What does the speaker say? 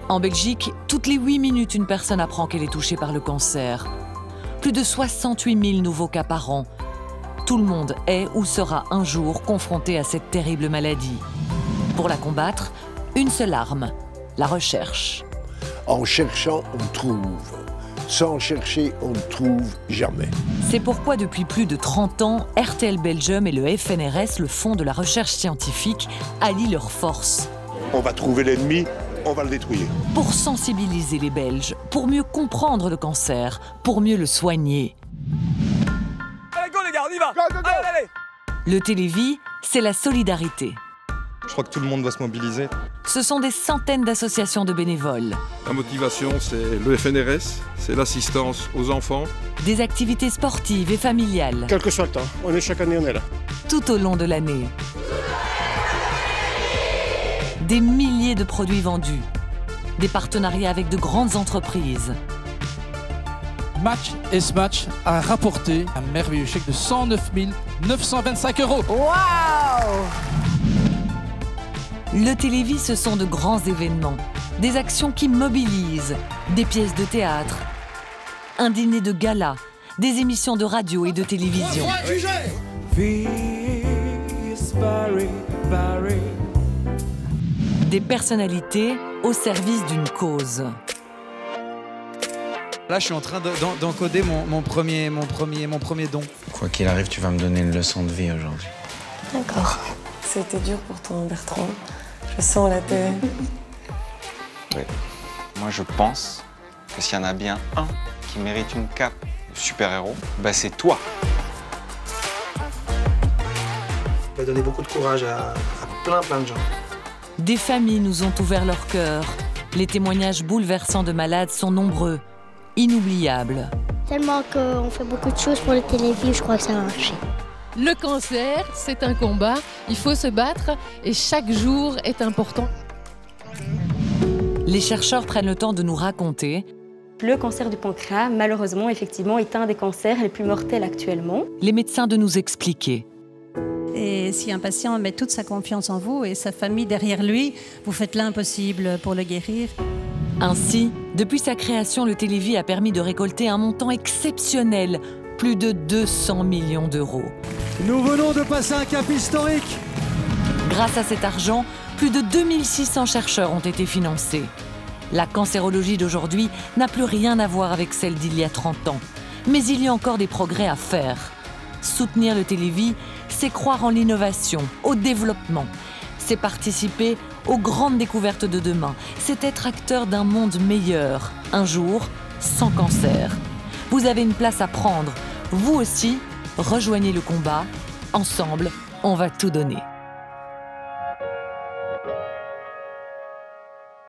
En Belgique, toutes les 8 minutes, une personne apprend qu'elle est touchée par le cancer. Plus de 68 000 nouveaux cas par an. Tout le monde est ou sera un jour confronté à cette terrible maladie. Pour la combattre, une seule arme, la recherche. En cherchant, on trouve. Sans chercher, on ne trouve jamais. C'est pourquoi depuis plus de 30 ans, RTL Belgium et le FNRS, le Fonds de la recherche scientifique, allient leurs forces. On va trouver l'ennemi, on va le détruire. Pour sensibiliser les Belges, pour mieux comprendre le cancer, pour mieux le soigner. Allez, go les gars, on y va. Go, go, go. Allez, allez. Le télévie, c'est la solidarité. Je crois que tout le monde doit se mobiliser. Ce sont des centaines d'associations de bénévoles. La motivation, c'est le FNRS, c'est l'assistance aux enfants. Des activités sportives et familiales. Quel que soit le temps, chaque année on est là. Tout au long de l'année. Des milliers de produits vendus. Des partenariats avec de grandes entreprises. Match et Smatch a rapporté un merveilleux chèque de 109 925 €. Waouh! Le télévis, ce sont de grands événements, des actions qui mobilisent, des pièces de théâtre, un dîner de gala, des émissions de radio et de télévision. Des personnalités au service d'une cause. Là, je suis en train d'encoder mon premier don. Quoi qu'il arrive, tu vas me donner une leçon de vie aujourd'hui. D'accord. C'était dur pour toi, Bertrand. Je sens la tête. Oui. Moi, je pense que s'il y en a bien un qui mérite une cape de super-héros, bah c'est toi. Ça va donner beaucoup de courage à plein de gens. Des familles nous ont ouvert leur cœur. Les témoignages bouleversants de malades sont nombreux, inoubliables. Tellement qu'on fait beaucoup de choses pour le télévision, je crois que ça va marcher. Le cancer, c'est un combat, il faut se battre et chaque jour est important. Les chercheurs prennent le temps de nous raconter. Le cancer du pancréas, malheureusement, effectivement, est un des cancers les plus mortels actuellement. Les médecins de nous expliquer. Et si un patient met toute sa confiance en vous et sa famille derrière lui, vous faites l'impossible pour le guérir. Ainsi, depuis sa création, le télévis a permis de récolter un montant exceptionnel, plus de 200 millions d'euros. Nous venons de passer un cap historique. Grâce à cet argent, plus de 2600 chercheurs ont été financés. La cancérologie d'aujourd'hui n'a plus rien à voir avec celle d'il y a 30 ans. Mais il y a encore des progrès à faire. Soutenir le télévis, c'est croire en l'innovation, au développement. C'est participer aux grandes découvertes de demain. C'est être acteur d'un monde meilleur, un jour sans cancer. Vous avez une place à prendre. Vous aussi, rejoignez le combat. Ensemble, on va tout donner.